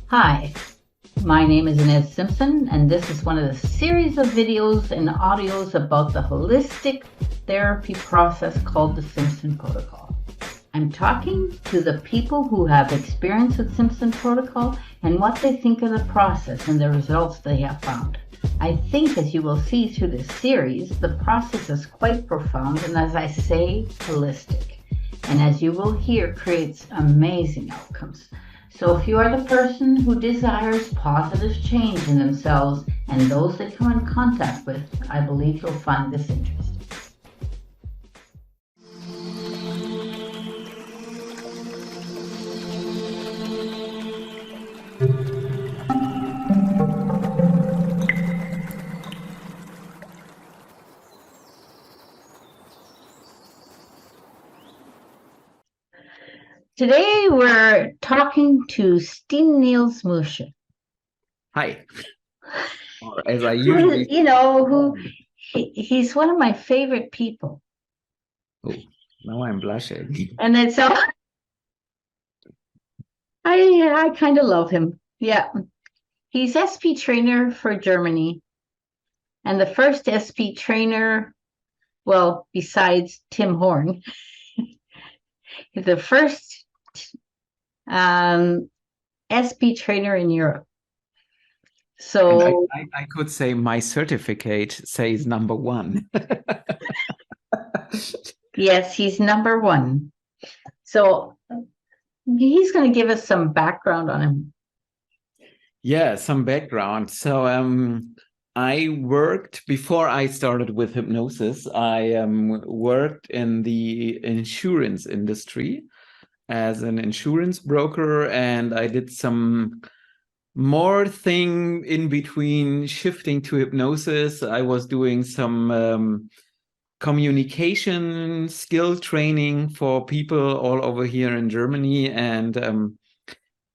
Hi, my name is Inez Simpson, and this is one of the series of videos and audios about the holistic therapy process called the Simpson Protocol. I'm talking to the people who have experience with Simpson Protocol and what they think of the process and the results they have found. I think, as you will see through this series, the process is quite profound and, as I say, holistic. And as you will hear, creates amazing outcomes. So if you are the person who desires positive change in themselves and those they come in contact with, I believe you'll find this interesting. Today we're talking to Stin-Niels Musche. Hi, or as I usually He's one of my favorite people. Oh, now I'm blushing. And it's so I kind of love him. Yeah. He's SP trainer for Germany and the first SP trainer, well, besides Tim Horn, the first SP trainer in Europe. And So I could say my certificate says number one. yes, he's number one. So he's going to give us some background on him. Yeah, some background. So I worked before I started with hypnosis. I worked in the insurance industry as an insurance broker, and I did some more thing in between shifting to hypnosis. I was doing some communication skill training for people all over here in Germany. And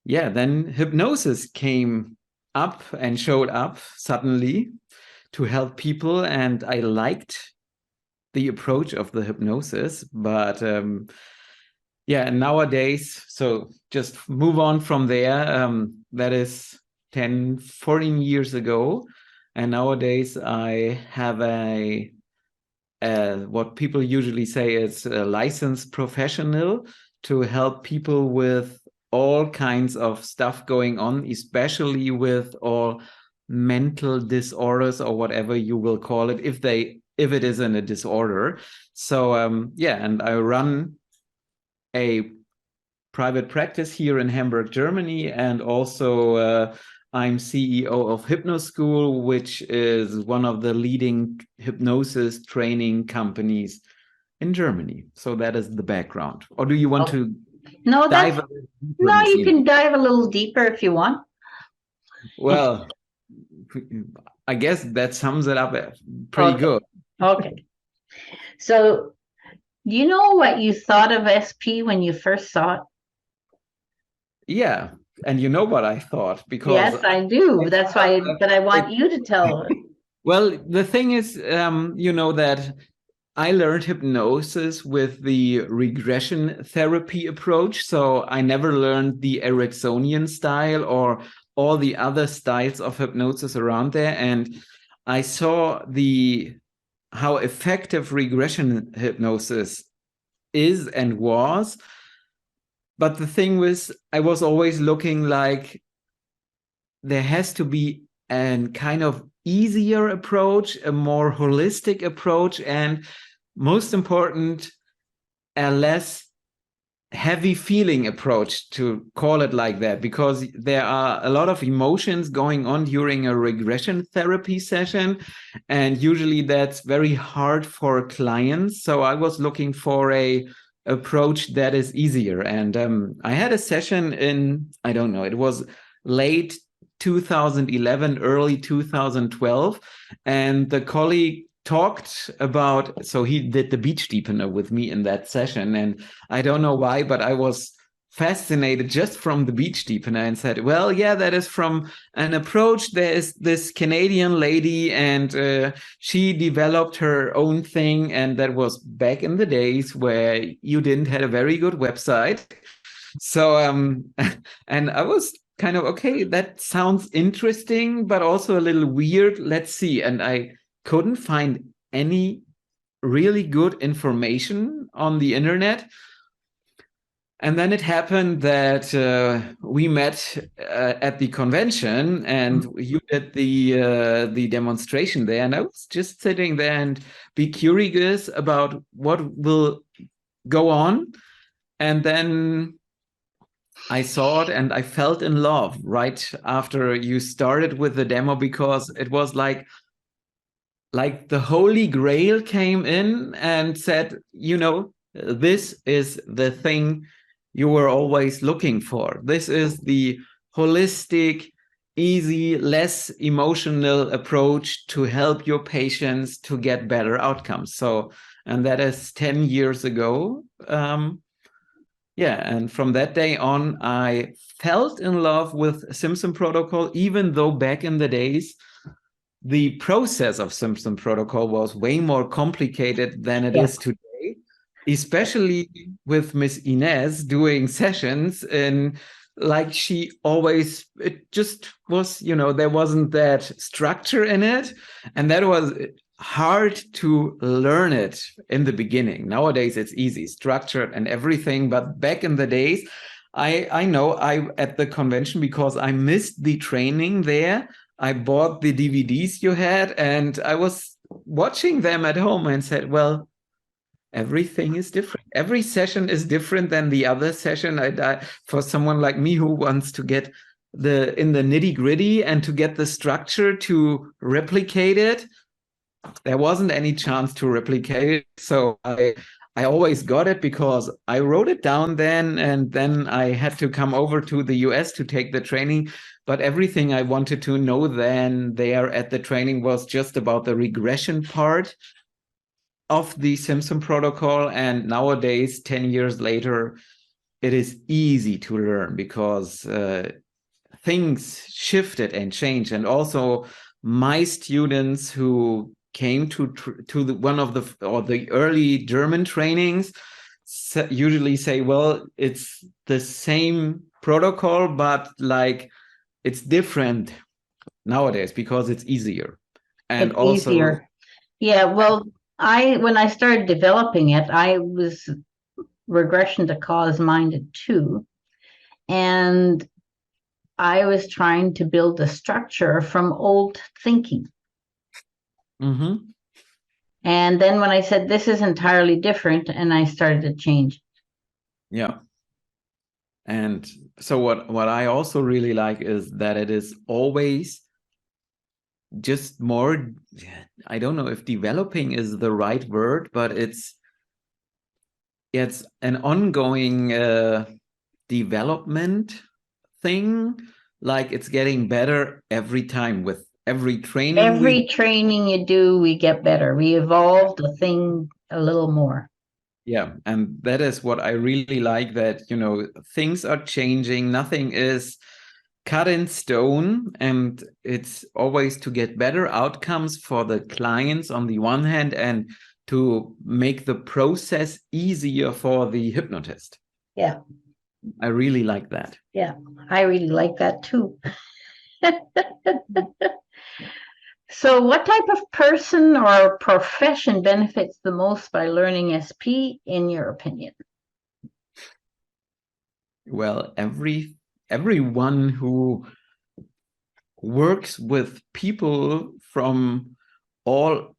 yeah, then hypnosis came up and showed up suddenly to help people. And I liked the approach of the hypnosis. But yeah, and nowadays, so just move on from there. That is 10, 14 years ago. And nowadays I have what people usually say is a licensed professional to help people with all kinds of stuff going on, especially with all mental disorders or whatever you will call it, if it isn't a disorder. So yeah, and I run a private practice here in Hamburg, Germany, and also I'm CEO of Hypnosis School, which is one of the leading hypnosis training companies in Germany. So that is the background. Or do you want to No, dive that's no, you can dive a little deeper if you want. Well, I guess that sums it up pretty good. Okay. So, do you know what you thought of SP when you first saw it? Yeah. And you know what I thought, because Yes, I do. That's why, but I want you to tell. Well, the thing is, that I learned hypnosis with the regression therapy approach. So I never learned the Ericksonian style or all the other styles of hypnosis around there. And I saw how effective regression hypnosis is and was. But the thing was, I was always looking like there has to be a kind of easier approach, a more holistic approach, and most important, a less heavy feeling approach, to call it like that, because there are a lot of emotions going on during a regression therapy session, and usually that's very hard for clients. So I was looking for a approach that is easier. And I had a session in, I don't know, it was late 2011, early 2012, and the colleague talked about, so he did the beach deepener with me in that session, and I don't know why, but I was fascinated just from the beach deepener and said, well, yeah, that is from an approach. There is this Canadian lady, and she developed her own thing, and that was back in the days where you didn't have a very good website. So and I was kind of, okay, that sounds interesting, but also a little weird. Let's see. And I couldn't find any really good information on the internet. And then it happened that we met at the convention, and you did the demonstration there, and I was just sitting there and be curious about what will go on. And then I saw it and I felt in love right after you started with the demo, because it was like the Holy Grail came in and said, this is the thing you were always looking for. This is the holistic, easy, less emotional approach to help your patients to get better outcomes. So, and that is 10 years ago. And from that day on, I felt in love with Simpson protocol, even though back in the days, the process of Simpson protocol was way more complicated than it is today, especially with Miss Inez doing sessions. And like she always, it just was, there wasn't that structure in it. And that was hard to learn it in the beginning. Nowadays, it's easy, structured and everything. But back in the days, I know I at the convention, because I missed the training there, I bought the DVDs you had, and I was watching them at home and said, well, everything is different. Every session is different than the other session. For someone like me who wants to get in the nitty gritty and to get the structure to replicate it, there wasn't any chance to replicate it. So I always got it because I wrote it down then, and then I had to come over to the US to take the training. But everything I wanted to know then there at the training was just about the regression part of the Simpson protocol. And nowadays, 10 years later, it is easy to learn because things shifted and changed. And also my students who came to one of the early German trainings usually say, well, it's the same protocol, but like it's different nowadays because it's easier. And it's also easier. Yeah, well, when I started developing it, I was regression to cause minded too. And I was trying to build a structure from old thinking. Mm-hmm. And then when I said this is entirely different, and I started to change. Yeah. And so what I also really like is that it is always just more, I don't know if developing is the right word, but it's an ongoing development thing. Like it's getting better every time with every training. Every training you do, we get better. We evolve the thing a little more. Yeah, and that is what I really like, that, things are changing. Nothing is cut in stone, and it's always to get better outcomes for the clients on the one hand, and to make the process easier for the hypnotist. Yeah. I really like that. Yeah, I really like that too. So what type of person or profession benefits the most by learning SP, in your opinion? Well, everyone who works with people from all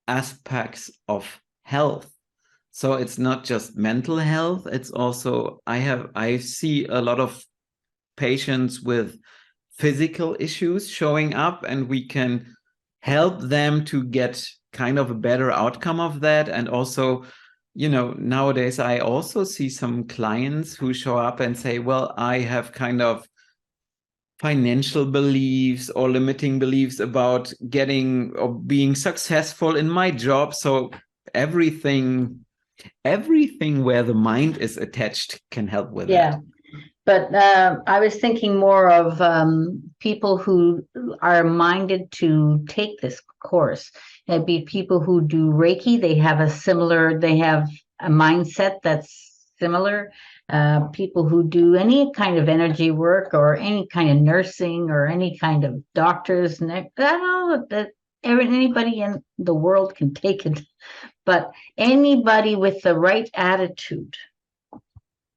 aspects of health. So it's not just mental health, it's also I see a lot of patients with physical issues showing up, and we can help them to get kind of a better outcome of that. And also, nowadays I also see some clients who show up and say, well, I have kind of financial beliefs or limiting beliefs about getting or being successful in my job. So everything where the mind is attached can help with that. But I was thinking more of people who are minded to take this course. It'd be people who do Reiki. They have a mindset that's similar. people who do any kind of energy work or any kind of nursing or any kind of doctors. And I don't know that anybody in the world can take it, but anybody with the right attitude.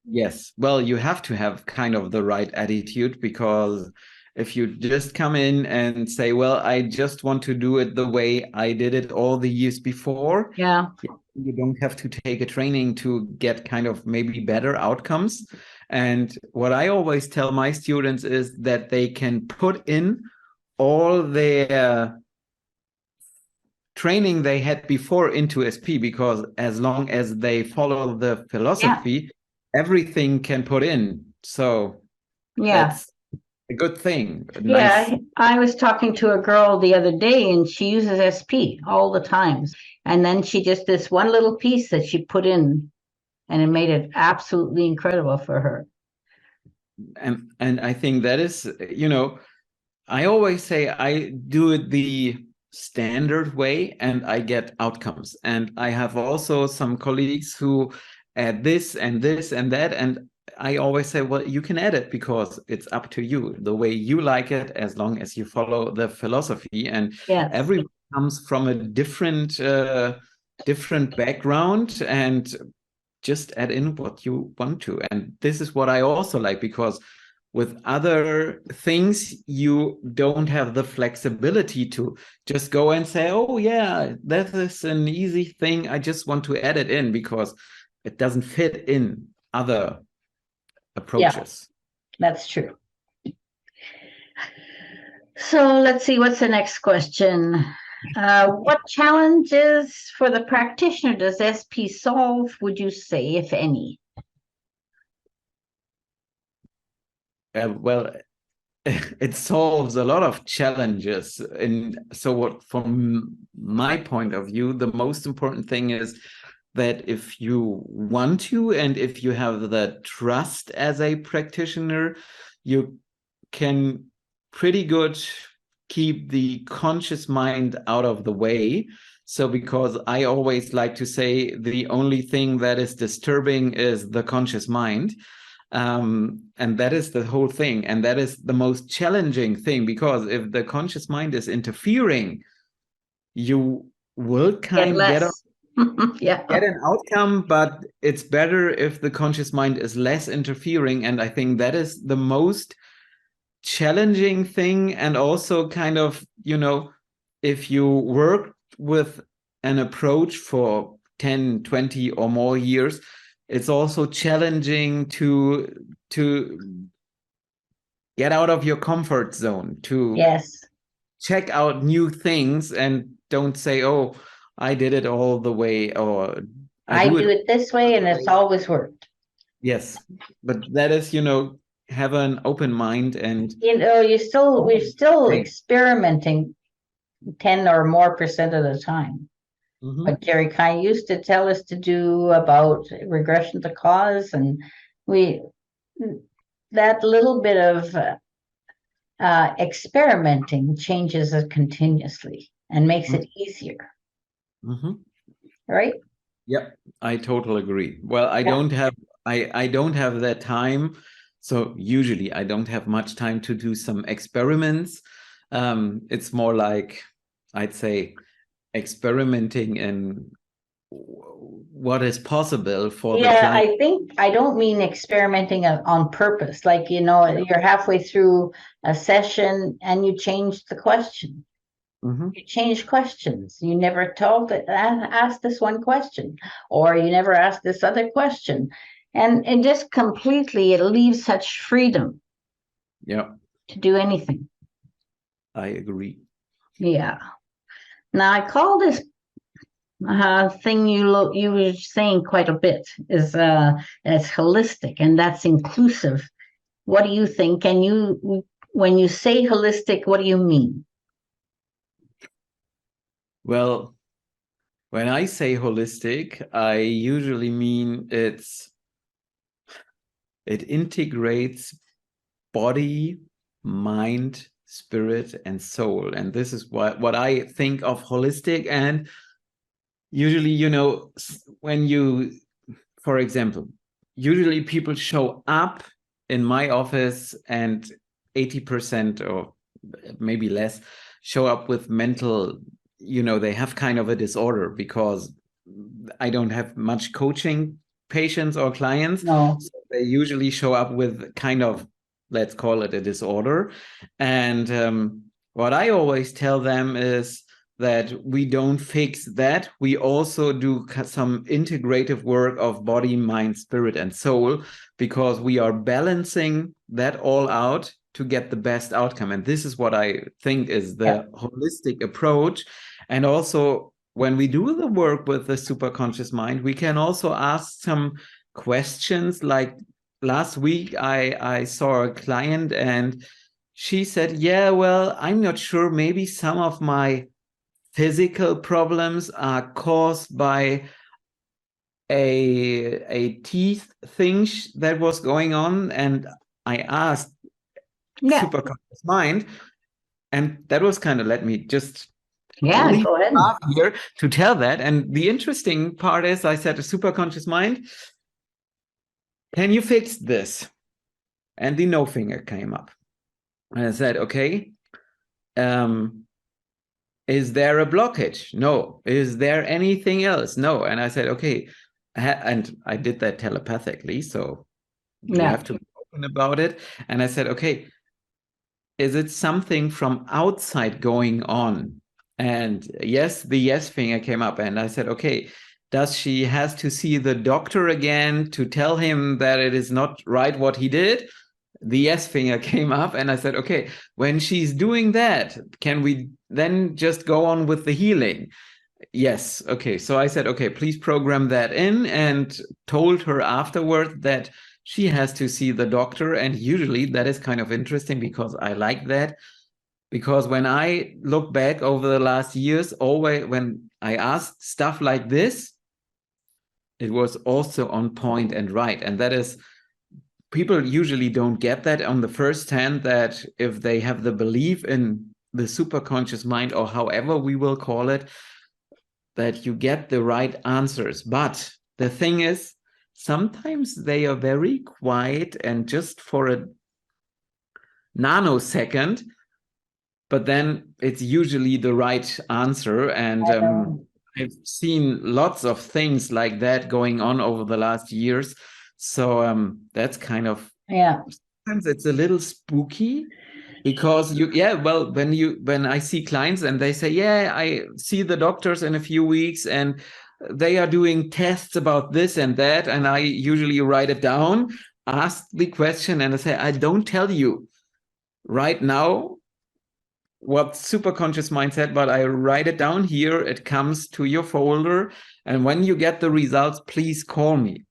Yes. Well, you have to have kind of the right attitude, because if you just come in and say, well, I just want to do it the way I did it all the years before. Yeah. You don't have to take a training to get kind of maybe better outcomes. And what I always tell my students is that they can put in all their training they had before into SP, because as long as they follow the philosophy, everything can put in. So that's a good thing. Nice. I was talking to a girl the other day and she uses SP all the times. And then she just this one little piece that she put in and it made it absolutely incredible for her. And I think that is, I always say I do it the standard way and I get outcomes. And I have also some colleagues who add this and this and that. And I always say, well, you can add it because it's up to you, the way you like it, as long as you follow the philosophy. And everyone comes from a different background, and just add in what you want to. And this is what I also like, because with other things, you don't have the flexibility to just go and say, oh, yeah, that is an easy thing. I just want to add it in, because it doesn't fit in other approaches. Yeah, that's true. So let's see, what's the next question? What challenges for the practitioner does SP solve, would you say, if any? Well, it solves a lot of challenges. And so what, from my point of view, the most important thing is that if you want to, and if you have the trust as a practitioner, you can pretty good keep the conscious mind out of the way. So because I always like to say the only thing that is disturbing is the conscious mind. And that is the whole thing. And that is the most challenging thing, because if the conscious mind is interfering, you will get an outcome, but it's better if the conscious mind is less interfering. And I think that is the most challenging thing. And also kind of, if you work with an approach for 10, 20 or more years, it's also challenging to get out of your comfort zone, to check out new things, and don't say, oh, I did it all the way, or I do it this way and it's always worked. Yes, but that is, have an open mind, and we're still experimenting 10 or more percent of the time. What Jerry Kai used to tell us to do about regression to cause, and that little bit of experimenting changes it continuously and makes it easier. Right? Yep, I totally agree. Well, I don't have that time. So usually I don't have much time to do some experiments. It's more like, I'd say, experimenting in what is possible for the client. I don't mean experimenting on purpose. Like, you're halfway through a session and you change the question. You change questions. You never ask this one question, or you never ask this other question. And just completely, it leaves such freedom. To do anything. I agree. Yeah. Now I call this thing you were saying quite a bit is as holistic, and that's inclusive. What do you think? And when you say holistic, what do you mean? Well, when I say holistic, I usually mean it integrates body, mind, spirit, and soul. And this is what I think of holistic. And usually, when you, for example, usually people show up in my office and 80% or maybe less show up with mental, they have kind of a disorder, because I don't have much coaching patients or clients. No. So they usually show up with kind of, let's call it a disorder. And what I always tell them is that we don't fix that. We also do some integrative work of body, mind, spirit, and soul, because we are balancing that all out to get the best outcome. And this is what I think is the holistic approach. And also, when we do the work with the superconscious mind, we can also ask some questions. Like last week, I saw a client and she said, yeah, well, I'm not sure, maybe some of my physical problems are caused by a teeth thing that was going on. And I asked superconscious mind, and that was kind of, let me just go ahead here to tell that. And the interesting part is, I said to superconscious mind, can you fix this? And the no finger came up. And I said, okay, is there a blockage? No. Is there anything else? No. And I said, okay. And I did that telepathically. So you have to be open about it. And I said, okay, is it something from outside going on? And yes, the yes finger came up. And I said, okay, does she has to see the doctor again to tell him that it is not right what he did? The yes finger came up. And I said, okay, when she's doing that, can we then just go on with the healing? Yes. Okay. So I said, okay, please program that in, and told her afterward that she has to see the doctor. And usually that is kind of interesting, because I like that. Because when I look back over the last years, always when I asked stuff like this, it was also on point and right. And that is, people usually don't get that on the first hand, that if they have the belief in the superconscious mind, or however we will call it, that you get the right answers. But the thing is, sometimes they are very quiet and just for a nanosecond, but then it's usually the right answer. And I've seen lots of things like that going on over the last years. So that's kind of, sometimes it's a little spooky, because when I see clients and they say, yeah, I see the doctors in a few weeks and they are doing tests about this and that, and I usually write it down, ask the question, and I say, I don't tell you right now what superconscious mind said, but I write it down here. It comes to your folder, and when you get the results, please call me.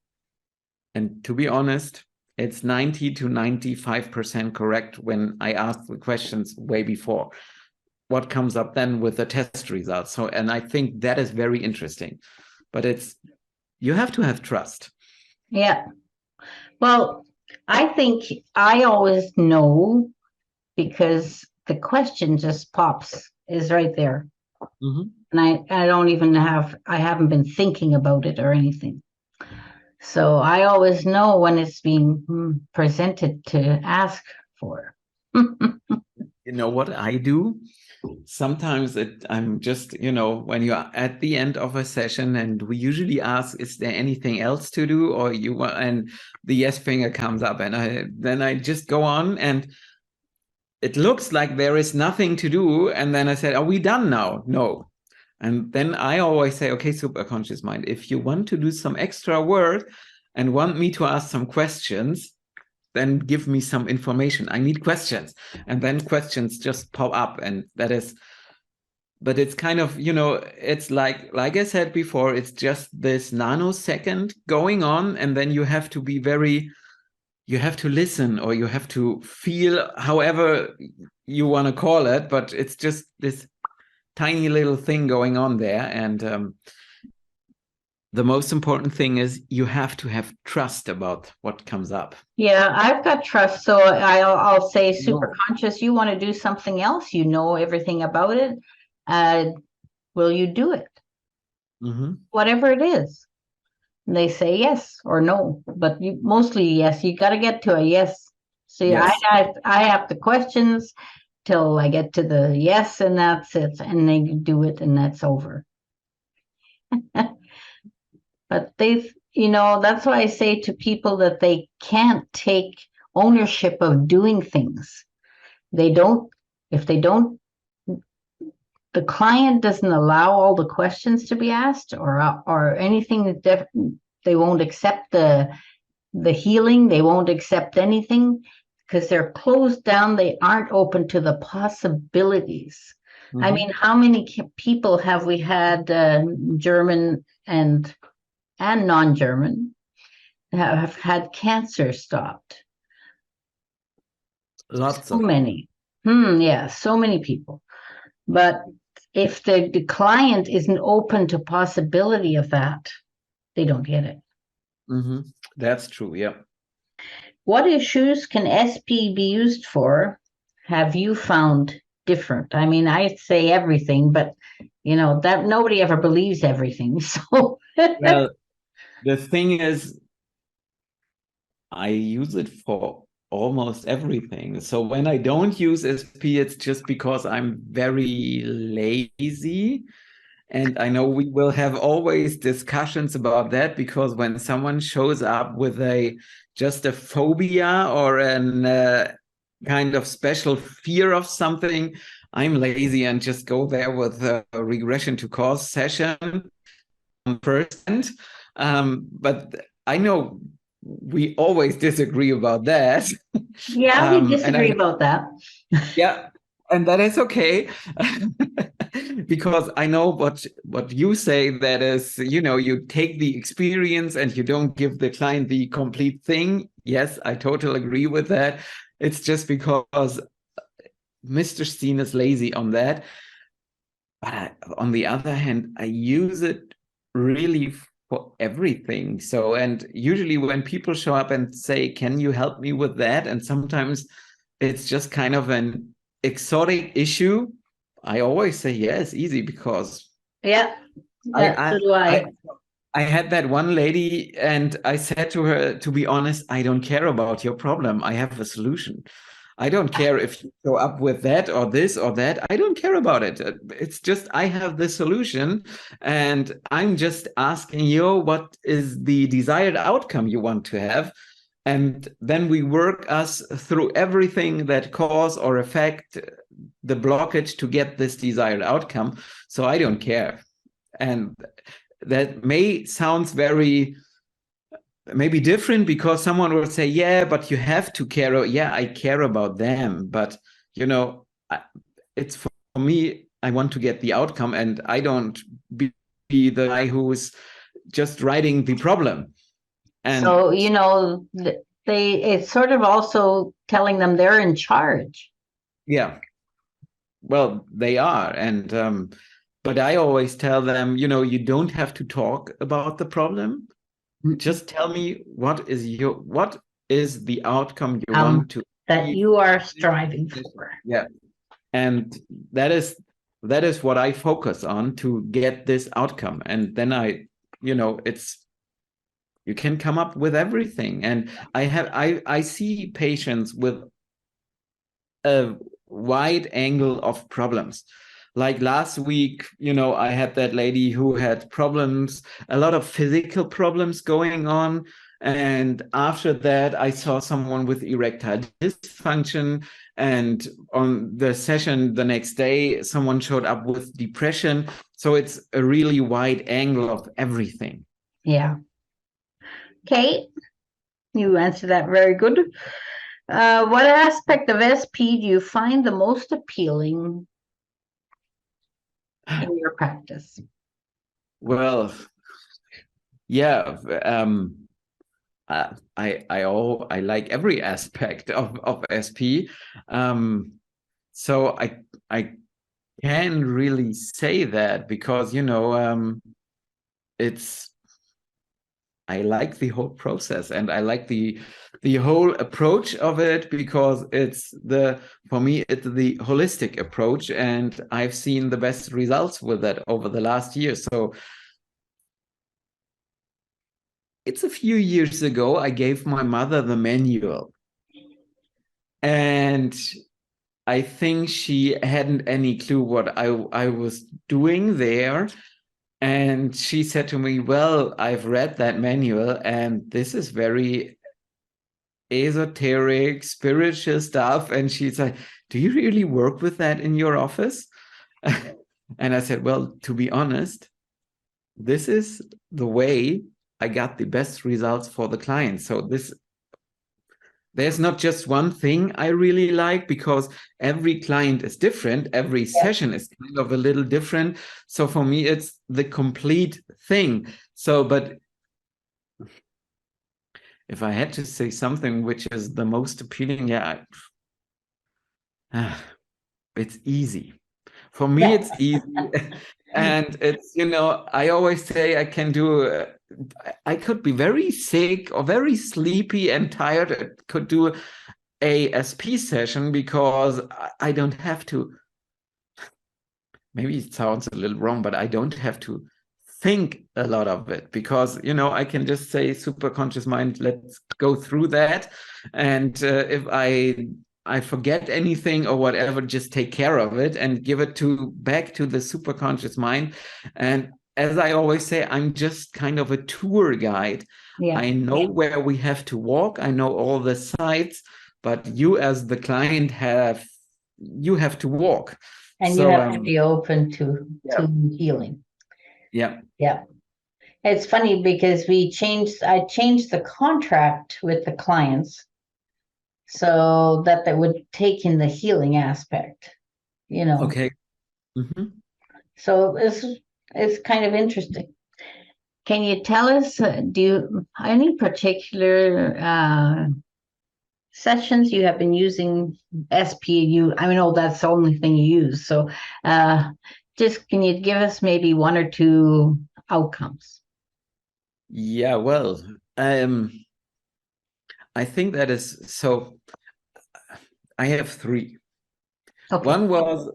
And to be honest, it's 90 to 95% correct when I ask the questions way before. What comes up then with the test results? So, and I think that is very interesting. But you have to have trust. Yeah. Well, I think I always know, because the question just is right there. Mm-hmm. And I don't even I haven't been thinking about it or anything. So I always know when it's being presented to ask for. You know what I do? Sometimes I'm just, when you're at the end of a session, and we usually ask, is there anything else to do? Or and the yes finger comes up, and then I just go on, and it looks like there is nothing to do. And then I said, are we done now? No. And then I always say, okay, superconscious mind, if you want to do some extra work and want me to ask some questions, then give me some information. I need questions. And then questions just pop up. And that is, but it's kind of, it's like I said before, it's just this nanosecond going on. And then you have to be you have to listen, or you have to feel, however you want to call it. But it's just this tiny little thing going on there. And the most important thing is you have to have trust about what comes up. Yeah, I've got trust. So I'll say, superconscious, you want to do something else, you know everything about it. Will you do it? Mm-hmm. Whatever it is. they say yes or no, but mostly yes. You got to get to a yes. See, Yes. I have the questions till I get to the yes, and that's it, and they do it, and that's over. But that's why I say to people that they can't take ownership of doing things. They don't, if they don't, the client doesn't allow all the questions to be asked or anything that they won't accept the healing. They won't accept anything because they're closed down. They aren't open to the possibilities. I mean, how many people have we had, German and non-German, have had cancer stopped? Lots So of. many. Yeah, so many people. But if the client isn't open to possibility of that, they don't get it. That's true. Yeah. What issues can SP be used for? Have you found different? I mean, I say everything, but that nobody ever believes everything. So Well, the thing is, I use it for almost everything. So when I don't use SP, it's just because I'm very lazy. And I know we will have always discussions about that, because when someone shows up with just a phobia or an kind of special fear of something, I'm lazy and just go there with a regression to cause session percent. But I know we always disagree about that. yeah, we And disagree about that. yeah, and that is okay. Because I know what you say, that is, you take the experience and you don't give the client the complete thing. Yes, I totally agree with that. It's just because Mr. Steen is lazy on that. But on the other hand, I use it really for everything. So, and usually when people show up and say, can you help me with that? And sometimes it's just kind of an exotic issue. I always say yes, easy, because Yeah, I, so do I, I. I had that one lady and I said to her, to be honest, I don't care about your problem. I have a solution. I don't care if you show up with that or this or that. I don't care about it. It's just I have the solution, and I'm just asking you what is the desired outcome you want to have. And then we work us through everything that cause or affect the blockage to get this desired outcome. So I don't care. And that may sounds very maybe different, because someone will say, yeah, but you have to care. Yeah, I care about them, but it's for me, I want to get the outcome, and I don't be the guy who's just writing the problem. And So it's sort of also telling them they're in charge. yeah, well, they are. And but I always tell them, you don't have to talk about the problem. Just tell me what is the outcome you want to That achieve. you are striving for. Yeah. And that is what I focus on, to get this outcome. And then you can come up with everything. And I see patients with a wide angle of problems. Like last week, I had that lady who had problems, a lot of physical problems going on. And after that, I saw someone with erectile dysfunction. And on the session the next day, someone showed up with depression. So it's a really wide angle of everything. Yeah. Okay. You answered that very good. What aspect of SP do you find the most appealing in your practice? Well, yeah. I like every aspect of SP. So I can really say that, because it's I like the whole process, and I like the whole approach of it, because for me it's the holistic approach, and I've seen the best results with that over the last year. So it's a few years ago, I gave my mother the manual. And I think she hadn't any clue what I was doing there. And she said to me, well, I've read that manual and this is very esoteric, spiritual stuff. And she's like, do you really work with that in your office? And I said, well, to be honest, this is the way I got the best results for the client. So there's not just one thing I really like, because every client is different. Every session is kind of a little different. So for me, it's the complete thing. So, but if I had to say something which is the most appealing, it's easy. For me, it's easy. And it's, I always say I can do, I could be very sick or very sleepy and tired. I could do a SP session because I don't have to, maybe it sounds a little wrong, but I don't have to think a lot of it, because I can just say, superconscious mind, let's go through that. And if I forget anything or whatever, just take care of it and give it back to the superconscious mind. And as I always say, I'm just kind of a tour guide. I know where we have to walk. I know all the sites, but you as the client have to walk. And you have to be open to healing. Yeah. Yeah. It's funny because I changed the contract with the clients so that they would take in the healing aspect, Okay. Mm-hmm. So it's kind of interesting. Can you tell us, do you any particular sessions you have been using SPU? I know that's the only thing you use. So just can you give us maybe one or two outcomes? Yeah, well, I think that is so. I have three. Okay. One was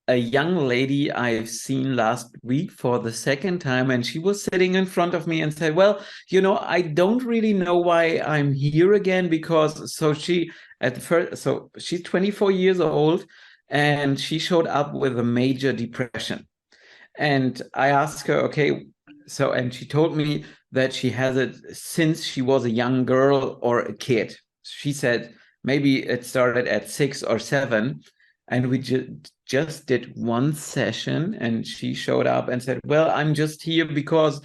a young lady I've seen last week for the second time, and she was sitting in front of me and said, well, I don't really know why I'm here again, because she's 24 years old, and she showed up with a major depression. And I asked her, okay, and she told me that she has it since she was a young girl or a kid. She said maybe it started at 6 or 7, and we just did one session, and she showed up and said, well, I'm just here because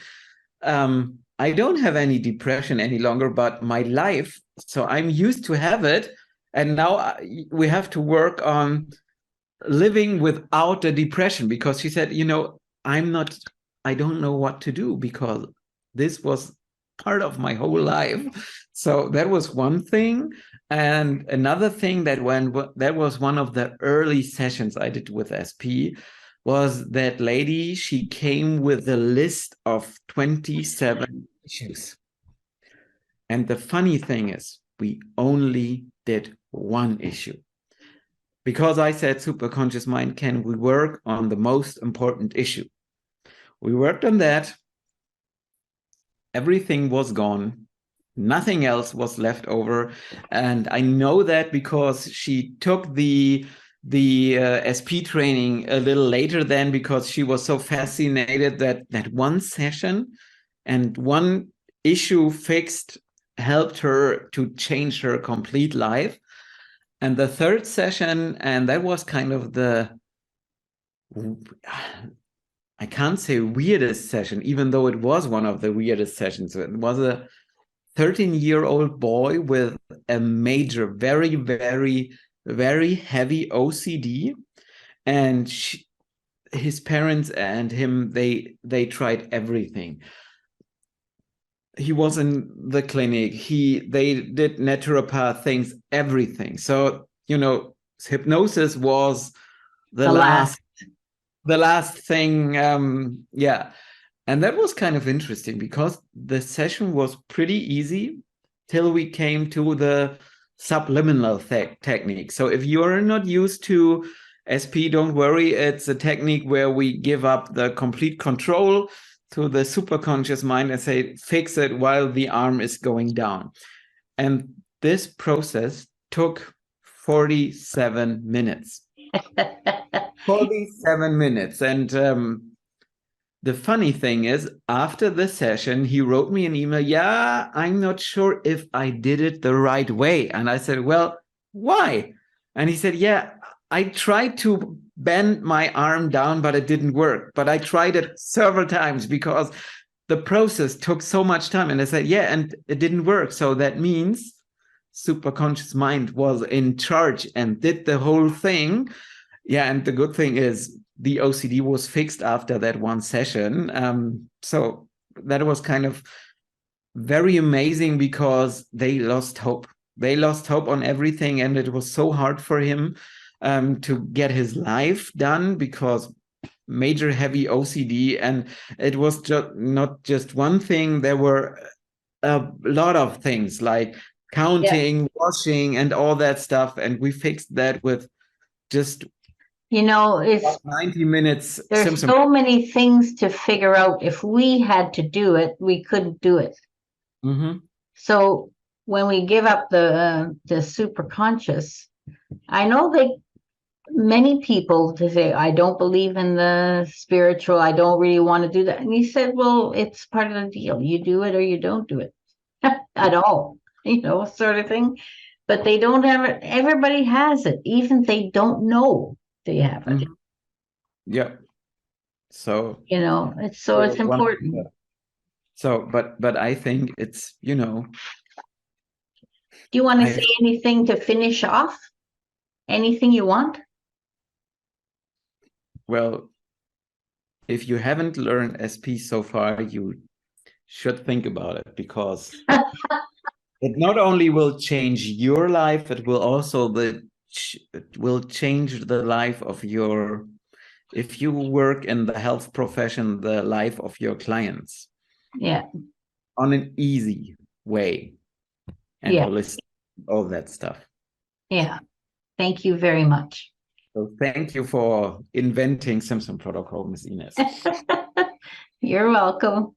I don't have any depression any longer, but my life, so I'm used to have it, and now we have to work on living without the depression, because she said, I don't know what to do, because this was part of my whole life. So that was one thing. And another thing that was one of the early sessions I did with SP, was that lady, she came with a list of 27 issues. And the funny thing is, we only did one issue. Because I said, superconscious mind, can we work on the most important issue? We worked on that. Everything was gone. Nothing else was left over. And I know that because she took the SP training a little later then, because she was so fascinated that one session and one issue fixed helped her to change her complete life. And the third session, and that was kind of I can't say weirdest session, even though it was one of the weirdest sessions. It was a 13-year-old boy with a major, very, very, very heavy OCD. And his parents and him, they tried everything. He was in the clinic. They did naturopath things, everything. So, hypnosis was the last thing. And that was kind of interesting, because the session was pretty easy till we came to the subliminal technique. So if you're not used to SP, don't worry. It's a technique where we give up the complete control. to the superconscious mind and say, fix it while the arm is going down. And this process took 47 minutes. 47 minutes. And the funny thing is, after the session, he wrote me an email. Yeah, I'm not sure if I did it the right way. And I said, well, why? And he said, yeah, I tried to bend my arm down, but it didn't work. But I tried it several times because the process took so much time. And I said, yeah, and it didn't work. So that means superconscious mind was in charge and did the whole thing. Yeah, and the good thing is the OCD was fixed after that one session. So that was kind of very amazing because they lost hope. They lost hope on everything, and it was so hard for him to get his life done because major heavy OCD, and it was just not just one thing. There were a lot of things like counting, washing, and all that stuff, and we fixed that with just it's 90 minutes. There's Simpson. so many things to figure out. If we had to do it, we couldn't do it. Mm-hmm. So when we give up the superconscious, I know many people to say, I don't believe in the spiritual. I don't really want to do that. And he said, well, it's part of the deal. You do it or you don't do it at all, sort of thing. But they don't have it. Everybody has it, even if they don't know they have it. Mm-hmm. Yeah. So it's important. So, but I think it's, Do you want to say anything to finish off? Anything you want? Well, if you haven't learned SP so far, you should think about it, because it not only will change your life, it will also it will change the life of if you work in the health profession, the life of your clients. Yeah. On an easy way. And holistic, all that stuff. Yeah. Thank you very much. So thank you for inventing Simpson protocol, Ms. Ines. You're welcome.